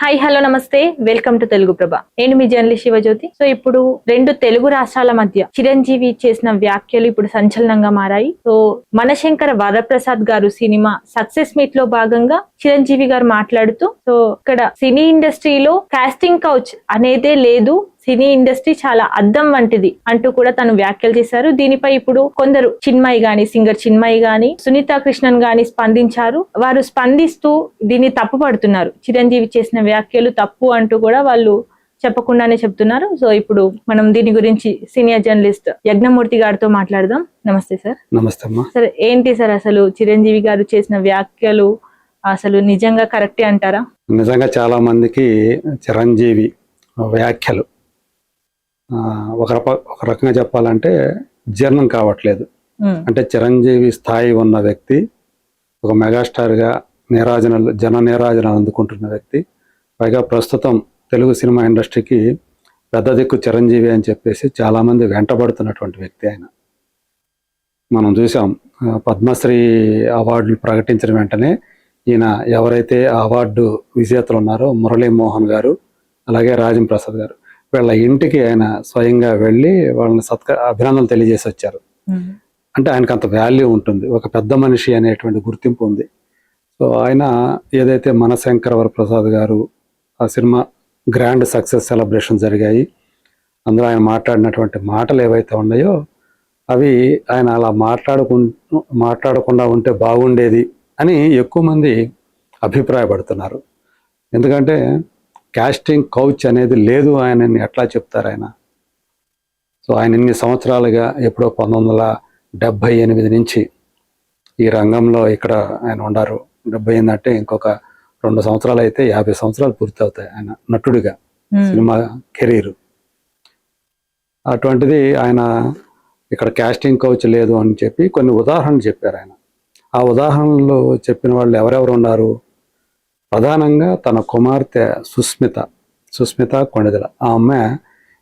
Hi hello నమస్తే welcome to Telugu ప్రభ. నేను మీ journalist Shivajyothi. So ఇప్పుడు రెండు తెలుగు రాష్ట్రాల మధ్య చిరంజీవి చేసిన వ్యాఖ్యలు ఇప్పుడు సంచలనంగా మారాయి. సో మనశంకర వరప్రసాద్ గారు సినిమా సక్సెస్ మీట్ లో భాగంగా చిరంజీవి గారు మాట్లాడుతూ సో ఇక్కడ సినీ ఇండస్ట్రీలో కాస్టింగ్ కౌచ్ అనేదే లేదు, సినీ ఇండస్ట్రీ చాలా అద్దం వంటిది అంటూ కూడా తను వ్యాఖ్యలు చేశారు. దీనిపై ఇప్పుడు కొందరు చిన్మయి గాని, సింగర్ చిన్మయి గాని, సునీత కృష్ణన్ గాని స్పందించారు. వారు స్పందిస్తూ దీన్ని తప్పు పడుతున్నారు. చిరంజీవి చేసిన వ్యాఖ్యలు తప్పు అంటూ కూడా వాళ్ళు చెప్పకుండానే చెప్తున్నారు. సో ఇప్పుడు మనం దీని గురించి సీనియర్ జర్నలిస్ట్ యజ్ఞమూర్తి గారితో మాట్లాడదాం. నమస్తే సార్. నమస్తే అమ్మా. సార్ ఏంటి సార్ అసలు చిరంజీవి గారు చేసిన వ్యాఖ్యలు అసలు నిజంగా కరెక్టే అంటారా? నిజంగా చాలా మందికి చిరంజీవి వ్యాఖ్యలు ఒక రకంగా చెప్పాలంటే జీర్ణం కావట్లేదు. అంటే చిరంజీవి స్థాయి ఉన్న వ్యక్తి, ఒక మెగాస్టార్గా జన నీరాజనాలు అందుకుంటున్న వ్యక్తి, పైగా ప్రస్తుతం తెలుగు సినిమా ఇండస్ట్రీకి పెద్ద దిక్కు చిరంజీవి అని చెప్పేసి చాలామంది వెంటబడుతున్నటువంటి వ్యక్తి ఆయన. మనం చూసాం పద్మశ్రీ అవార్డులు ప్రకటించిన వెంటనే ఈయన ఎవరైతే అవార్డు విజేతలు ఉన్నారో మురళీమోహన్ గారు, అలాగే రాజం ప్రసాద్ గారు, వీళ్ళ ఇంటికి ఆయన స్వయంగా వెళ్ళి వాళ్ళని అభినందనలు తెలియజేసి వచ్చారు. అంటే ఆయనకు అంత వాల్యూ ఉంటుంది, ఒక పెద్ద మనిషి అనేటువంటి గుర్తింపు ఉంది. సో ఆయన ఏదైతే మనశంకర వరప్రసాద్ గారు ఆ సినిమా గ్రాండ్ సక్సెస్ సెలబ్రేషన్ జరిగాయి, అందులో ఆయన మాట్లాడినటువంటి మాటలు ఏవైతే ఉన్నాయో అవి ఆయన అలా మాట్లాడకుండా ఉంటే బాగుండేది అని ఎక్కువ మంది అభిప్రాయపడుతున్నారు. ఎందుకంటే కాస్టింగ్ కౌచ్ అనేది లేదు ఆయనని ఎట్లా చెప్తారు ఆయన? సో ఆయన ఇన్ని సంవత్సరాలుగా ఎప్పుడో 1978 నుంచి ఈ రంగంలో ఇక్కడ ఆయన ఉన్నారు. 78 అంటే ఇంకొక 2 సంవత్సరాలు అయితే 50 సంవత్సరాలు పూర్తి అవుతాయి ఆయన నటుడిగా సినిమా కెరీర్. అటువంటిది ఆయన ఇక్కడ కాస్టింగ్ కౌచ్ లేదు అని చెప్పి కొన్ని ఉదాహరణలు చెప్పారు ఆయన. ఆ ఉదాహరణలు చెప్పిన వాళ్ళు ఎవరెవరు ఉన్నారు? ప్రధానంగా తన కుమార్తె సుస్మిత కొణిదెల, ఆ అమ్మాయి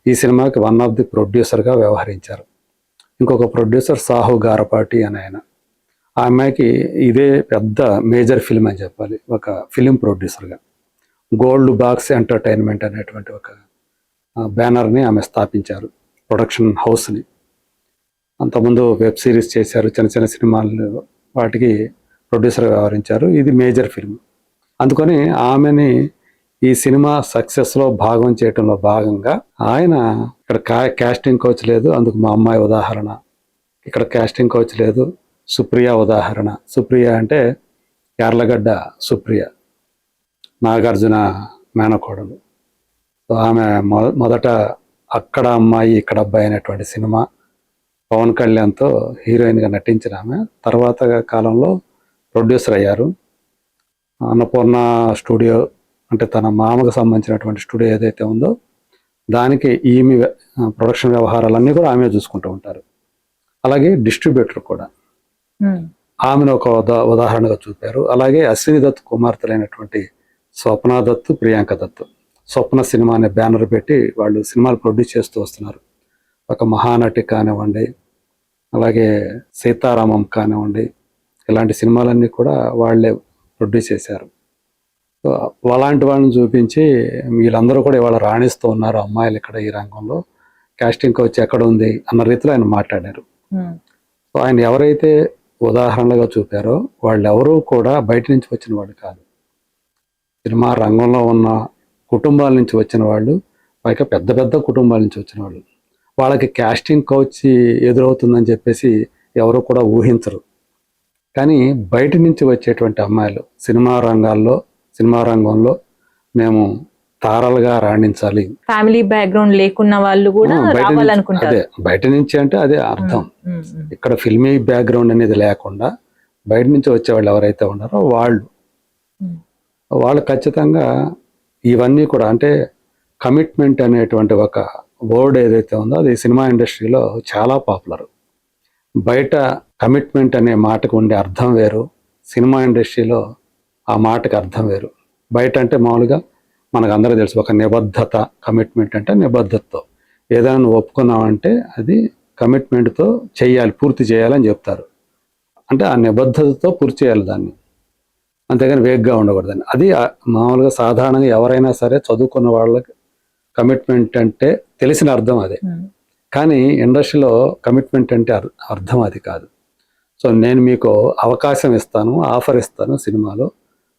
ఈ సినిమాకి వన్ ఆఫ్ ది ప్రొడ్యూసర్గా వ్యవహరించారు. ఇంకొక ప్రొడ్యూసర్ సాహు గారపాటి అని ఆయన. ఆ అమ్మాయికి ఇదే పెద్ద మేజర్ ఫిల్మ్ అని చెప్పాలి, ఒక ఫిలిం ప్రొడ్యూసర్గా. గోల్డ్ బాక్స్ ఎంటర్టైన్మెంట్ అనేటువంటి ఒక బ్యానర్ని ఆమె స్థాపించారు, ప్రొడక్షన్ హౌస్ని. అంతకుముందు వెబ్ సిరీస్ చేశారు, చిన్న చిన్న సినిమాలు, వాటికి ప్రొడ్యూసర్గా వ్యవహరించారు. ఇది మేజర్ ఫిల్మ్. అందుకని ఆమెని ఈ సినిమా సక్సెస్లో భాగం చేయటంలో భాగంగా ఆయన ఇక్కడ కాస్టింగ్ కోచ్ లేదు, అందుకు మా అమ్మాయి ఉదాహరణ. ఇక్కడ కాస్టింగ్ కోచ్ లేదు, సుప్రియ ఉదాహరణ. సుప్రియ అంటే యార్లగడ్డ సుప్రియ, నాగార్జున మేనకోడలు. సో ఆమె మొదట అక్కడ అమ్మాయి ఇక్కడ అబ్బాయి అనేటువంటి సినిమా పవన్ కళ్యాణ్తో హీరోయిన్గా నటించిన ఆమె తర్వాత కాలంలో ప్రొడ్యూసర్ అయ్యారు. అన్నపూర్ణ స్టూడియో అంటే తన మామకు సంబంధించినటువంటి స్టూడియో ఏదైతే ఉందో దానికి ఈమె ప్రొడక్షన్ వ్యవహారాలన్నీ కూడా ఆమె చూసుకుంటూ ఉంటారు. అలాగే డిస్ట్రిబ్యూటర్ కూడా ఆమెను ఒక ఉదాహరణగా చూపారు. అలాగే అశ్విని దత్ కుమార్తెలైనటువంటి స్వప్న దత్, ప్రియాంక దత్ స్వప్న సినిమా అనే బ్యానర్ పెట్టి వాళ్ళు సినిమాలు ప్రొడ్యూస్ చేస్తూ వస్తున్నారు. ఒక మహానటి కానివ్వండి, అలాగే సీతారామం కానివ్వండి, ఇలాంటి సినిమాలన్నీ కూడా వాళ్ళే ప్రొడ్యూస్ చేశారు. సో అలాంటి వాళ్ళని చూపించి వీళ్ళందరూ కూడా ఇవాళ రాణిస్తూ ఉన్నారు అమ్మాయిలు ఇక్కడ ఈ రంగంలో, కాస్టింగ్ కోచ్ ఎక్కడ ఉంది అన్న రీతిలో ఆయన మాట్లాడారు. సో ఆయన ఎవరైతే ఉదాహరణగా చూపారో వాళ్ళెవరూ కూడా బయట నుంచి వచ్చిన వాళ్ళు కాదు, సినిమా రంగంలో ఉన్న కుటుంబాల నుంచి వచ్చిన వాళ్ళు, పైగా పెద్ద పెద్ద కుటుంబాల నుంచి వచ్చిన వాళ్ళు. వాళ్ళకి కాస్టింగ్ కౌచ్ ఎదురవుతుందని చెప్పేసి ఎవరు కూడా ఊహించరు. కానీ బయట నుంచి వచ్చేటువంటి అమ్మాయిలు సినిమా రంగంలో మేము తారలుగా రాణించాలి, ఫ్యామిలీ బ్యాక్గ్రౌండ్ లేకున్న వాళ్ళు కూడా రావాలనుకుంటారు. అదే బయట నుంచి అంటే అదే అర్థం. ఇక్కడ ఫిల్మీ బ్యాక్గ్రౌండ్ అనేది లేకుండా బయట నుంచి వచ్చేవాళ్ళు ఎవరైతే ఉన్నారో వాళ్ళు ఖచ్చితంగా ఇవన్నీ కూడా, అంటే కమిట్మెంట్ అనేటువంటి ఒక వర్డ్ ఏదైతే ఉందో అది సినిమా ఇండస్ట్రీలో చాలా పాపులర్. బయట కమిట్మెంట్ అనే మాటకు ఉండే అర్థం వేరు, సినిమా ఇండస్ట్రీలో ఆ మాటకు అర్థం వేరు. బయట అంటే మామూలుగా మనకు అందరూ తెలుసు, ఒక నిబద్ధత. కమిట్మెంట్ అంటే నిబద్ధతతో ఏదైనా నువ్వు ఒప్పుకున్నావంటే అది కమిట్మెంట్తో చెయ్యాలి, పూర్తి చేయాలని చెప్తారు. అంటే ఆ నిబద్ధతతో పూర్తి చేయాలి దాన్ని. అంతేగాని వేగ్గా ఉండకూడదని. అది మామూలుగా సాధారణంగా ఎవరైనా సరే చదువుకున్న వాళ్ళకి కమిట్మెంట్ అంటే తెలిసిన అర్థం అదే. కానీ ఇండస్ట్రీలో కమిట్మెంట్ అంటే అర్థం అది కాదు. సో నేను మీకు అవకాశం ఇస్తాను, ఆఫర్ ఇస్తాను సినిమాలో,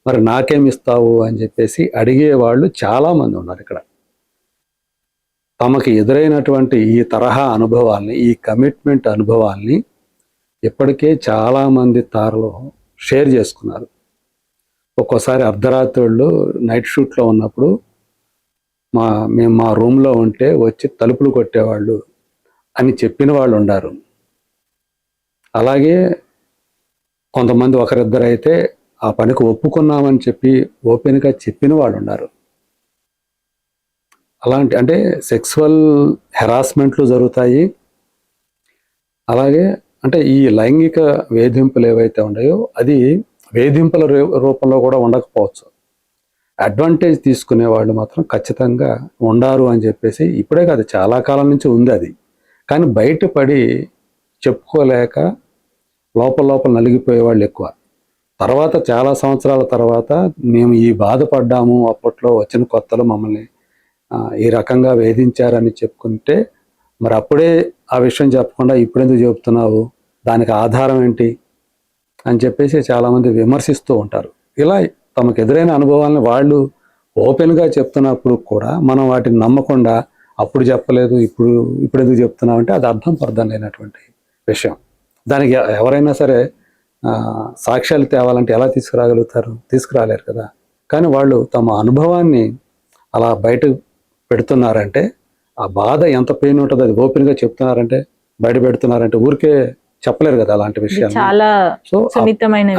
మరి నాకేమి ఇస్తావు అని చెప్పేసి అడిగేవాళ్ళు చాలామంది ఉన్నారు ఇక్కడ. తమకి ఎదురైనటువంటి ఈ తరహా అనుభవాల్ని, ఈ కమిట్మెంట్ అనుభవాల్ని ఇప్పటికే చాలామంది తారలు షేర్ చేసుకున్నారు. ఒక్కోసారి అర్ధరాత్రుళ్ళు నైట్ షూట్లో ఉన్నప్పుడు మేము మా రూమ్లో ఉంటే వచ్చి తలుపులు కొట్టేవాళ్ళు అని చెప్పిన వాళ్ళు ఉన్నారు. అలాగే కొంతమంది ఒకరిద్దరు అయితే ఆ పనికి ఒప్పుకున్నామని చెప్పి ఓపెన్గా చెప్పిన వాళ్ళు ఉన్నారు. అలాంటి అంటే సెక్సువల్ హెరాస్మెంట్లు జరుగుతాయి. అలాగే అంటే ఈ లైంగిక వేధింపులు ఏవైతే ఉన్నాయో అది వేధింపుల రూపంలో కూడా ఉండకపోవచ్చు. అడ్వాంటేజ్ తీసుకునే వాళ్ళు మాత్రం ఖచ్చితంగా ఉండారు అని చెప్పేసి ఇప్పుడే కాదు చాలా కాలం నుంచి ఉంది అది. కానీ బయటపడి చెప్పుకోలేక లోపల నలిగిపోయే వాళ్ళు ఎక్కువ. తర్వాత చాలా సంవత్సరాల తర్వాత మేము ఈ బాధపడ్డాము, అప్పట్లో వచ్చిన కొత్తలో మమ్మల్ని ఈ రకంగా వేధించారని చెప్పుకుంటే, మరి అప్పుడే ఆ విషయం చెప్పకుండా ఇప్పుడెందుకు చెబుతున్నావు, దానికి ఆధారం ఏంటి అని చెప్పేసి చాలామంది విమర్శిస్తూ ఉంటారు. ఇలా తమకు ఎదురైన అనుభవాలను వాళ్ళు ఓపెన్గా చెప్తున్నప్పుడు కూడా మనం వాటిని నమ్మకుండా అప్పుడు చెప్పలేదు ఇప్పుడు ఎందుకు చెప్తున్నావు అంటే అది అర్థం లేనటువంటి విషయం. దానికి ఎవరైనా సరే సాక్ష్యాలు తేవాలంటే ఎలా తీసుకురాగలుగుతారు? తీసుకురాలేరు కదా. కానీ వాళ్ళు తమ అనుభవాన్ని అలా బయట పెడుతున్నారంటే ఆ బాధ ఎంత పెయిన్ ఉంటుందో అది ఓపెన్గా చెప్తున్నారంటే, బయట పెడుతున్నారంటే ఊరికే చెప్పలేరు కదా అలాంటి విషయాలు. చాలా సో సున్నితమైన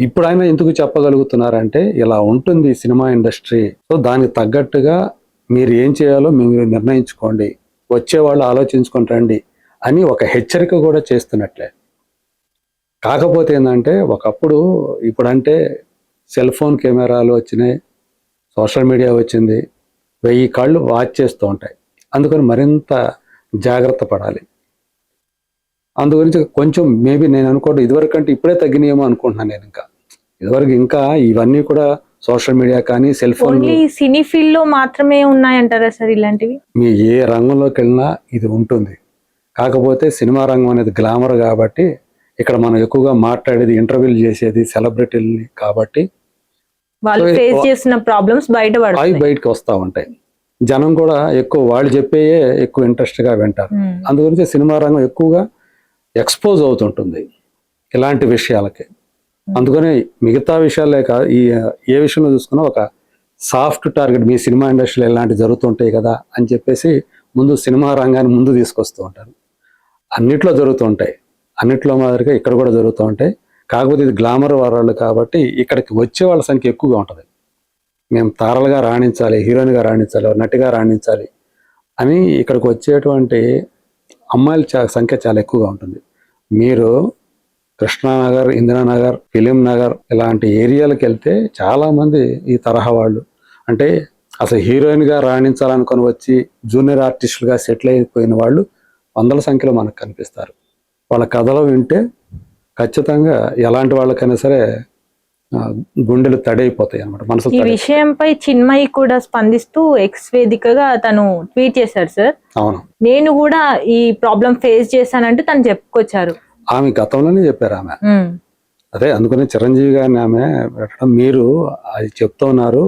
ఇప్పుడైనా ఎందుకు చెప్పగలుగుతున్నారంటే ఇలా ఉంటుంది సినిమా ఇండస్ట్రీ. సో దానికి తగ్గట్టుగా మీరు ఏం చేయాలో మీరు నిర్ణయించుకోండి, వచ్చేవాళ్ళు ఆలోచించుకొని రండి అని ఒక హెచ్చరిక కూడా చేస్తున్నట్లే. కాకపోతే ఏంటంటే ఒకప్పుడు ఇప్పుడంటే సెల్ ఫోన్ కెమెరాలు వచ్చినాయి, సోషల్ మీడియా వచ్చింది, 1000 కళ్ళు వాచ్ చేస్తూ ఉంటాయి. అందుకని మరింత జాగ్రత్త పడాలి. అందు గురించి కొంచెం మేబీ నేను అనుకోవడం ఇదివరకు అంటే ఇప్పుడే తగ్గినాయేమో అనుకుంటున్నాను నేను. ఇదివరకు ఇంకా ఇవన్నీ కూడా సోషల్ మీడియా కానీ సెల్ ఫోన్ సినీ ఫీల్డ్ లో మాత్రమే ఉన్నాయంటారా సార్ ఇలాంటివి? మీ ఏ రంగంలోకి వెళ్ళినా ఇది ఉంటుంది. కాకపోతే సినిమా రంగం అనేది గ్లామర్ కాబట్టి ఇక్కడ మనం ఎక్కువగా మాట్లాడేది, ఇంటర్వ్యూలు చేసేది సెలబ్రిటీలని కాబట్టి వాళ్ళు ఫేస్ చేసిన ప్రాబ్లమ్స్ బయటకు వస్తూ ఉంటాయి. జనం కూడా ఎక్కువ వాళ్ళు చెప్పేయే ఎక్కువ ఇంట్రెస్ట్గా వింటారు. అందుగురించి సినిమా రంగం ఎక్కువగా ఎక్స్పోజ్ అవుతుంటుంది ఇలాంటి విషయాలకి. అందుకని మిగతా విషయాలే కాదు, ఏ విషయంలో చూసుకున్నా ఒక సాఫ్ట్ టార్గెట్, మీ సినిమా ఇండస్ట్రీలో ఇలాంటివి జరుగుతుంటాయి కదా అని చెప్పేసి ముందు సినిమా రంగాన్ని ముందు తీసుకొస్తూ ఉంటారు. అన్నిట్లో జరుగుతూ ఉంటాయి, అన్నిట్లో మాదిరిగా ఇక్కడ కూడా జరుగుతూ ఉంటాయి. కాకపోతే ఇది గ్లామర్ వరల్డ్ కాబట్టి ఇక్కడికి వచ్చే వాళ్ళ సంఖ్య ఎక్కువగా ఉంటుంది. మేము తారలుగా రాణించాలి, హీరోయిన్గా రాణించాలి, నటిగా రాణించాలి అని ఇక్కడికి వచ్చేటువంటి అమ్మాయిల సంఖ్య చాలా ఎక్కువగా ఉంటుంది. మీరు కృష్ణానగర్, ఇందిరానగర్, ఫిలిం నగర్ ఇలాంటి ఏరియాలకు వెళ్తే చాలామంది ఈ తరహా వాళ్ళు, అంటే అసలు హీరోయిన్గా రాణించాలనుకొని వచ్చి జూనియర్ ఆర్టిస్టులుగా సెటిల్ అయిపోయిన వాళ్ళు 100ల సంఖ్యలో మనకు కనిపిస్తారు. వాళ్ళ కథలు వింటే ఖచ్చితంగా ఎలాంటి వాళ్ళకైనా సరే గుండెలు తడైపోతాయి అన్నమాట, మనసు. ఈ విషయంపై చిన్మయి కూడా స్పందిస్తూ ఎక్స్ వేదికగా తను ట్వీట్ చేశారు సార్. అవును, నేను కూడా ఈ ప్రాబ్లం ఫేస్ చేశానంటూ తను చెప్పుకొచ్చారు. ఆమె గతంలోనే చెప్పారు ఆమె. అదే అందుకని చిరంజీవి గారిని ఆమె పెట్టడం, మీరు అది చెప్తున్నారు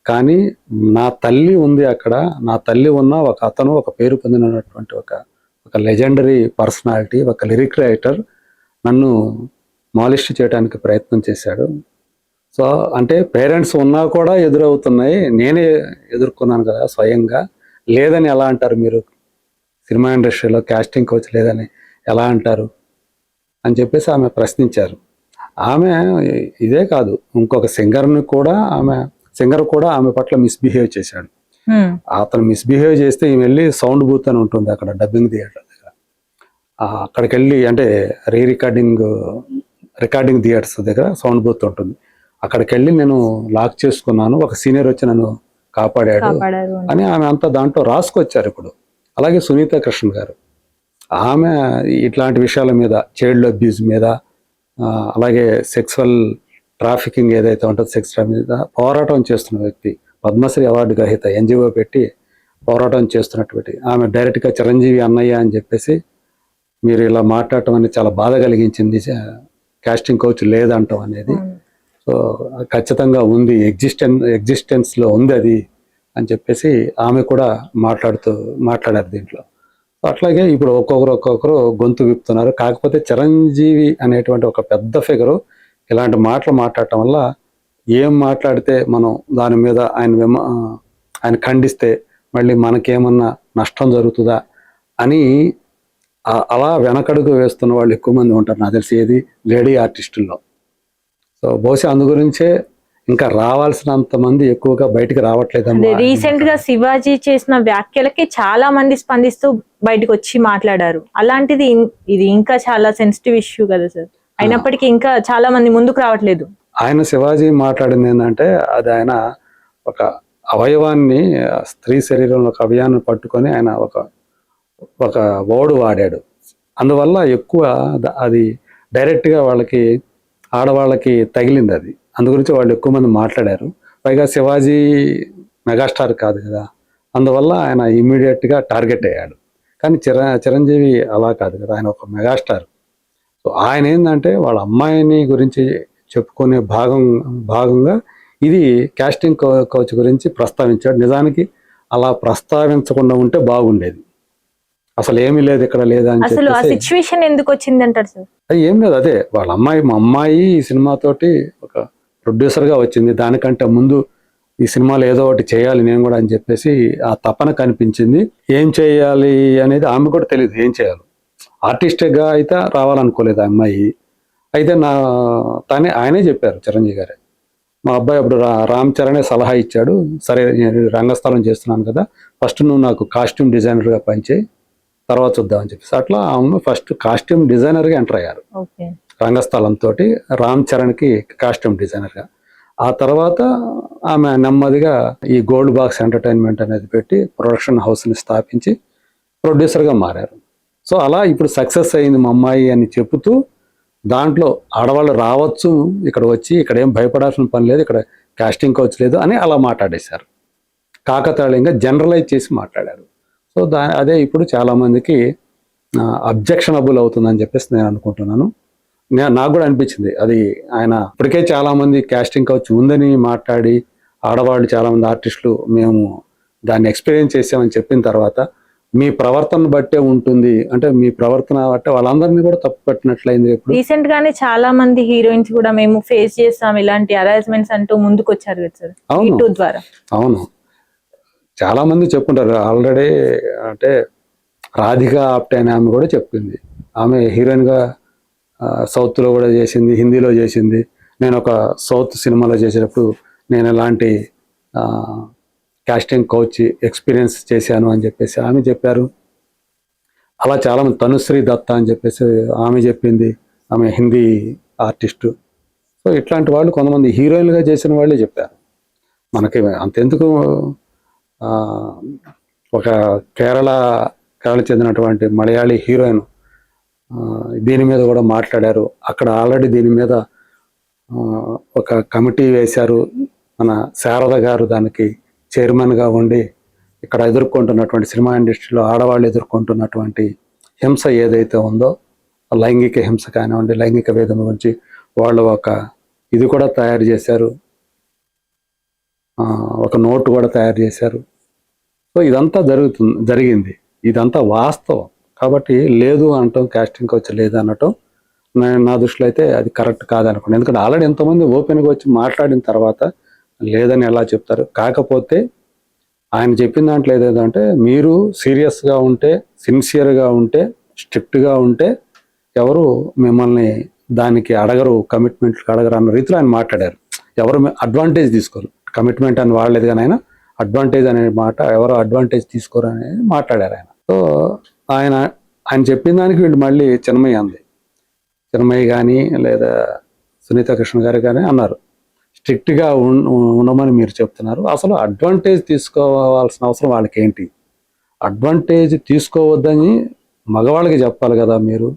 కానీ నా తల్లి ఉంది అక్కడ, నా తల్లి ఉన్న ఒక అతను, ఒక పేరు పొందినటువంటి ఒక లెజెండరీ పర్సనాలిటీ, ఒక లిరిక్ రైటర్ నన్ను మాలిష్ చేయడానికి ప్రయత్నం చేశాడు. సో అంటే పేరెంట్స్ ఉన్నా కూడా ఎదురవుతున్నాయి, నేనే ఎదుర్కొన్నాను కదా స్వయంగా, లేదని ఎలా అంటారు మీరు? సినిమా ఇండస్ట్రీలో కాస్టింగ్ కోచ్ లేదని ఎలా అంటారు అని చెప్పేసి ఆమె ప్రశ్నించారు. ఆమె ఇదే కాదు, ఇంకొక సింగర్ కూడా ఆమె పట్ల మిస్బిహేవ్ చేశాడు. అతను మిస్బిహేవ్ చేస్తే ఈమె వెళ్ళి సౌండ్ బూత్ అని ఉంటుంది అక్కడ డబ్బింగ్ థియేటర్ దగ్గర, అక్కడికి వెళ్ళి అంటే రికార్డింగ్ థియేటర్స్ దగ్గర సౌండ్ బూత్ ఉంటుంది, అక్కడికి వెళ్ళి నేను లాక్ చేసుకున్నాను, ఒక సీనియర్ వచ్చి నన్ను కాపాడాడు అని ఆమె అంతా దాంట్లో రాసుకొచ్చారు. ఇప్పుడు అలాగే సునీత కృష్ణ గారు, ఆమె ఇట్లాంటి విషయాల మీద, చైల్డ్ అబ్యూజ్ మీద, అలాగే సెక్సువల్ ట్రాఫికింగ్ ఏదైతే ఉంటుందో సెక్స్ మీద పోరాటం చేస్తున్న వ్యక్తి, పద్మశ్రీ అవార్డు గ్రహీత, ఎన్జిఓ పెట్టి పోరాటం చేస్తున్నటువంటి ఆమె డైరెక్ట్గా చిరంజీవి అన్నయ్య అని చెప్పేసి మీరు ఇలా మాట్లాడటం అనేది చాలా బాధ కలిగించింది, కాస్టింగ్ కౌచ్ లేదంటాం అనేది. సో ఖచ్చితంగా ఉంది, ఎగ్జిస్టెన్స్లో ఉంది అది అని చెప్పేసి ఆమె కూడా మాట్లాడారు దీంట్లో. అట్లాగే ఇప్పుడు ఒక్కొక్కరు గొంతు విప్పుతున్నారు. కాకపోతే చిరంజీవి అనేటువంటి ఒక పెద్ద ఫిగరు ఇలాంటి మాటలు మాట్లాడటం వల్ల ఏం మాట్లాడితే మనం దాని మీద ఆయన ఖండిస్తే మళ్ళీ మనకేమన్నా నష్టం జరుగుతుందా అని అలా వెనకడుగు వేస్తున్న వాళ్ళు ఎక్కువ మంది ఉంటారు నాకు తెలిసి, ఏది లేడీ ఆర్టిస్టుల్లో. సో బహుశా అందు గురించే ఇంకా రావాల్సినంత మంది ఎక్కువగా బయటికి రావట్లేదు. రీసెంట్ గా శివాజీ చేసిన వ్యాఖ్యలకి చాలా మంది స్పందిస్తూ బయటకు వచ్చి మాట్లాడారు. అలాంటిది ఇది ఇంకా చాలా సెన్సిటివ్ ఇష్యూ కదా సార్, అయినప్పటికీ ఇంకా చాలా మంది ముందుకు రావట్లేదు. ఆయన శివాజీ మాట్లాడింది ఏంటంటే, అది ఆయన ఒక అవయవాన్ని, స్త్రీ శరీరంలో ఒక అవయాన్ని పట్టుకొని ఆయన ఒక వర్డ్ వాడాడు. అందువల్ల ఎక్కువ అది డైరెక్ట్గా ఆడవాళ్ళకి తగిలింది అది. అందు గురించి వాళ్ళు ఎక్కువ మంది మాట్లాడారు. పైగా శివాజీ మెగాస్టార్ కాదు కదా, అందువల్ల ఆయన ఇమ్మీడియట్గా టార్గెట్ అయ్యాడు. కానీ చిరంజీవి అలా కాదు కదా, ఆయన ఒక మెగాస్టార్. సో ఆయన ఏంటంటే వాళ్ళ అమ్మాయిని గురించి చెప్పుకునే భాగంగా ఇది కాస్టింగ్ కౌచ్ గురించి ప్రస్తావించాడు. నిజానికి అలా ప్రస్తావించకుండా ఉంటే బాగుండేది. అసలు ఏమీ లేదు ఇక్కడ లేదా అని అసలు ఆ సిచ్యువేషన్ ఎందుకు వచ్చింది అంటారు సార్? అది ఏం లేదు, అదే వాళ్ళ మా అమ్మాయి ఈ సినిమాతోటి ఒక ప్రొడ్యూసర్గా వచ్చింది. దానికంటే ముందు ఈ సినిమాలో ఏదో ఒకటి చేయాలి నేను కూడా అని చెప్పేసి ఆ తపన కనిపించింది. ఏం చేయాలి అనేది ఆమె కూడా తెలియదు, ఏం చేయాలి. ఆర్టిస్ట్గా అయితే రావాలనుకోలేదు ఆ అమ్మాయి. అయితే ఆయనే చెప్పారు, చిరంజీవి గారే, మా అబ్బాయి అప్పుడు రామ్ చరణే సలహా ఇచ్చాడు, సరే నేను రంగస్థలం చేస్తున్నాను కదా, ఫస్ట్ నువ్వు నాకు కాస్ట్యూమ్ డిజైనర్గా పనిచేయి, తర్వాత చూద్దామని చెప్పేసి అట్లా ఆమె ఫస్ట్ కాస్ట్యూమ్ డిజైనర్గా ఎంటర్ అయ్యారు రంగస్థలంతో, రామ్ చరణ్కి కాస్ట్యూమ్ డిజైనర్గా. ఆ తర్వాత ఆమె నెమ్మదిగా ఈ గోల్డ్ బాక్స్ ఎంటర్టైన్మెంట్ అనేది పెట్టి ప్రొడక్షన్ హౌస్ని స్థాపించి ప్రొడ్యూసర్గా మారారు. సో అలా ఇప్పుడు సక్సెస్ అయింది మా అమ్మాయి అని చెబుతూ దాంట్లో ఆడవాళ్ళు రావచ్చు, ఇక్కడ వచ్చి ఇక్కడ ఏం భయపడాల్సిన పని లేదు, ఇక్కడ కాస్టింగ్ కౌచ్ లేదు అని అలా మాట్లాడేశారు. కాకతాళీయంగా జనరలైజ్ చేసి మాట్లాడారు. సో అదే ఇప్పుడు చాలామందికి అబ్జెక్షనబుల్ అవుతుందని చెప్పేసి నేను అనుకుంటున్నాను. నాకు కూడా అనిపించింది అది. ఆయన ఇప్పటికే చాలామంది కాస్టింగ్ కౌచ్ ఉందని మాట్లాడి, ఆడవాళ్ళు చాలామంది ఆర్టిస్టులు మేము దాన్ని ఎక్స్పీరియన్స్ చేసామని చెప్పిన తర్వాత మీ ప్రవర్తన బట్టే ఉంటుంది అంటే, మీ ప్రవర్తన బట్టే వాళ్ళందరినీ కూడా తప్పు పట్టినట్లయింది. ఇప్పుడు రీసెంట్ గానే చాలా మంది హీరోయిన్స్ కూడా మేము ఫేస్ చేస్తాం ఇలాంటి హరాస్మెంట్స్ అంటూ ముందుకు వచ్చారు కదా సార్. అవును ద్వారా అవును, చాలా మంది చెప్పుంటారు ఆల్రెడీ. అంటే రాధిక ఆప్టే అనే ఆమె కూడా చెప్పింది, ఆమె హీరోయిన్గా సౌత్లో కూడా చేసింది, హిందీలో చేసింది. నేను ఒక సౌత్ సినిమాలో చేసేటప్పుడు నేను ఎలాంటి కాస్టింగ్ కౌచ్ ఎక్స్పీరియన్స్ చేశాను అని చెప్పేసి ఆమె చెప్పారు. అలా చాలామంది, తనుశ్రీ దత్తా అని చెప్పేసి ఆమె చెప్పింది, ఆమె హిందీ ఆర్టిస్టు. సో ఇట్లాంటి వాళ్ళు కొంతమంది హీరోయిన్గా చేసిన వాళ్ళే చెప్పారు. మనకి అంతెందుకు, ఒక కేరళ చెందినటువంటి మలయాళీ హీరోయిన్ దీని మీద కూడా మాట్లాడారు. అక్కడ ఆల్రెడీ దీని మీద ఒక కమిటీ వేశారు. మన శారద గారు దానికి చైర్మన్గా ఉండి ఇక్కడ ఎదుర్కొంటున్నటువంటి సినిమా ఇండస్ట్రీలో ఆడవాళ్ళు ఎదుర్కొంటున్నటువంటి హింస ఏదైతే ఉందో, లైంగిక హింస కానివ్వండి, లైంగిక వేదన గురించి వాళ్ళు ఇది కూడా తయారు చేశారు, ఒక నోటు కూడా తయారు చేశారు. సో ఇదంతా జరిగింది, ఇదంతా వాస్తవం. కాబట్టి లేదు అనటం, కాస్టింగ్ కౌచ్ లేదు అనటం నా దృష్టిలో అయితే అది కరెక్ట్ కాదనుకోండి. ఎందుకంటే ఆల్రెడీ ఎంతోమంది ఓపెన్గా వచ్చి మాట్లాడిన తర్వాత లేదని ఎలా చెప్తారు. కాకపోతే ఆయన చెప్పిన దాంట్లో ఏదంటే, మీరు సీరియస్గా ఉంటే, సిన్సియర్గా ఉంటే, స్ట్రిక్ట్గా ఉంటే ఎవరు మిమ్మల్ని దానికి అడగరు, కమిట్మెంట్లు అడగరు అన్న రీతిలో ఆయన మాట్లాడారు. ఎవరు అడ్వాంటేజ్ తీసుకోరు, కమిట్మెంట్ అని వాడలేదు కానీ ఆయన అడ్వాంటేజ్ అనే మాట, ఎవరు అడ్వాంటేజ్ తీసుకోరు అనేది మాట్లాడారు ఆయన. సో ఆయన చెప్పిన దానికి వీళ్ళు మళ్ళీ చిన్మయ్య కానీ లేదా సునీత కృష్ణ గారు కానీ అన్నారు, స్ట్రిక్ట్గా ఉండమని మీరు చెప్తున్నారు, అసలు అడ్వాంటేజ్ తీసుకోవాల్సిన అవసరం వాళ్ళకి ఏంటి? అడ్వాంటేజ్ తీసుకోవద్దని మగవాళ్ళకి చెప్పాలి కదా మీరు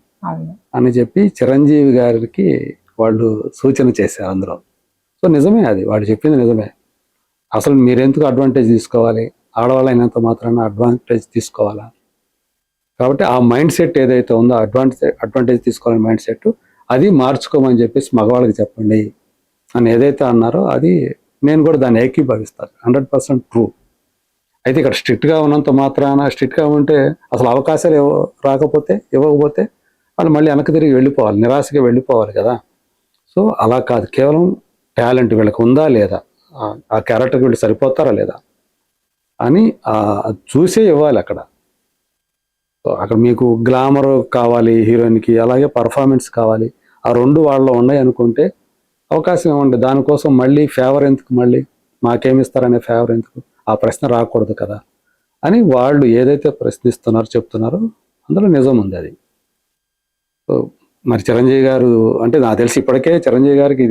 అని చెప్పి చిరంజీవి గారికి వాళ్ళు సూచన చేశారు. అందులో సో నిజమే, అది వాడు చెప్పింది నిజమే. అసలు మీరెందుకు అడ్వాంటేజ్ తీసుకోవాలి, ఆడవాళ్ళు అయినంత మాత్రాన అడ్వాంటేజ్ తీసుకోవాలా? కాబట్టి ఆ మైండ్ సెట్ ఏదైతే ఉందో అడ్వాంటేజ్ తీసుకోవాలని మైండ్ సెట్, అది మార్చుకోమని చెప్పేసి మగవాళ్ళకి చెప్పండి అని ఏదైతే అన్నారో అది నేను కూడా దాన్ని ఏకీభవిస్తాను. 100% ట్రూ. అయితే ఇక్కడ స్ట్రిక్ట్గా ఉన్నంత మాత్రాన, స్ట్రిక్ట్గా ఉంటే అసలు అవకాశాలు ఇవ్వకపోతే వాళ్ళు మళ్ళీ వెనక్కి తిరిగి వెళ్ళిపోవాలి, నిరాశగా వెళ్ళిపోవాలి కదా. సో అలా కాదు, కేవలం టాలెంట్ వీళ్ళకి ఉందా లేదా, ఆ క్యారెక్టర్కి వీళ్ళు సరిపోతారా లేదా అని చూసే ఇవ్వాలి అక్కడ. సో అక్కడ మీకు గ్లామర్ కావాలి హీరోయిన్కి, అలాగే పర్ఫార్మెన్స్ కావాలి, ఆ రెండు వాళ్ళలో ఉన్నాయి అనుకుంటే అవకాశం ఇవ్వండి. దానికోసం మళ్ళీ ఫేవర్ ఎందుకు, మళ్ళీ మాకేమిస్తారనే ఫేవర్ ఎందుకు, ఆ ప్రశ్న రాకూడదు కదా అని వాళ్ళు ఏదైతే ప్రశ్నిస్తున్నారో చెప్తున్నారో అందులో నిజం ఉంది అది. సో మరి చిరంజీవి గారు అంటే నాకు తెలిసి ఇప్పటికే చిరంజీవి గారికి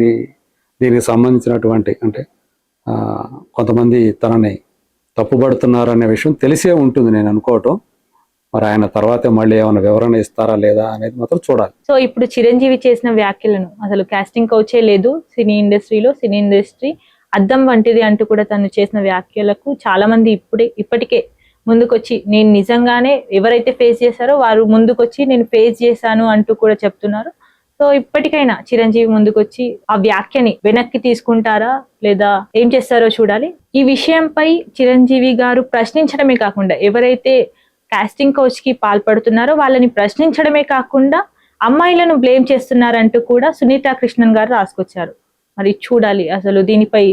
దీనికి సంబంధించినటువంటి అంటే కొంతమంది తనని తప్పుపడుతున్నారు అనే విషయం తెలిసే ఉంటుంది నేను అనుకోవటం. మరి ఆయన తర్వాతే మళ్ళీ ఏమైనా వివరణ ఇస్తారా లేదా అనేది మాత్రం చూడాలి. సో ఇప్పుడు చిరంజీవి చేసిన వ్యాఖ్యలను, అసలు కాస్టింగ్ కౌచే లేదు సినీ ఇండస్ట్రీ అద్దం వంటిది అంటూ కూడా తను చేసిన వ్యాఖ్యలకు చాలా మంది ఇప్పటికే ముందుకొచ్చి నేను నిజంగానే ఎవరైతే ఫేస్ చేశారో వారు ముందుకొచ్చి నేను ఫేస్ చేశాను అంటూ కూడా చెప్తున్నారు. సో ఇప్పటికైనా చిరంజీవి ముందుకొచ్చి ఆ వ్యాఖ్యని వెనక్కి తీసుకుంటారా లేదా ఏం చేస్తారో చూడాలి. ఈ విషయంపై చిరంజీవి గారు ప్రశ్నించడమే కాకుండా ఎవరైతే కాస్టింగ్ కౌచ్ కి పాల్పడుతున్నారో వాళ్ళని ప్రశ్నించడమే కాకుండా అమ్మాయిలను బ్లేమ్ చేస్తున్నారంటూ కూడా సునీతా కృష్ణన్ గారు రాసుకొచ్చారు. మరి చూడాలి అసలు దీనిపై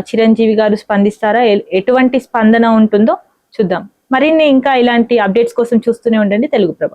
చిరంజీవి గారు స్పందిస్తారా, ఎటువంటి స్పందన ఉంటుందో చూద్దాం. మరిన్ని ఇంకా ఇలాంటి అప్డేట్స్ కోసం చూస్తూనే ఉండండి తెలుగు ప్రభ.